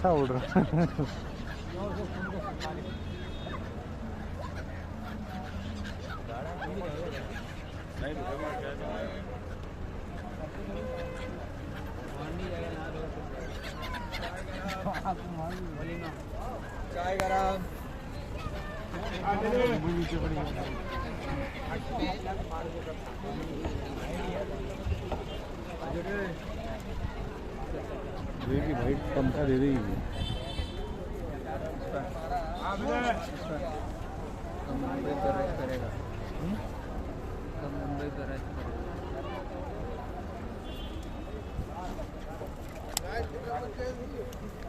अच्छा उड़ रहा है। चाय गरम देखिए भाई पंखा दे देगी मुंबई तो रेस्ट करेगा तो मुंबई तो रेस्ट करेगा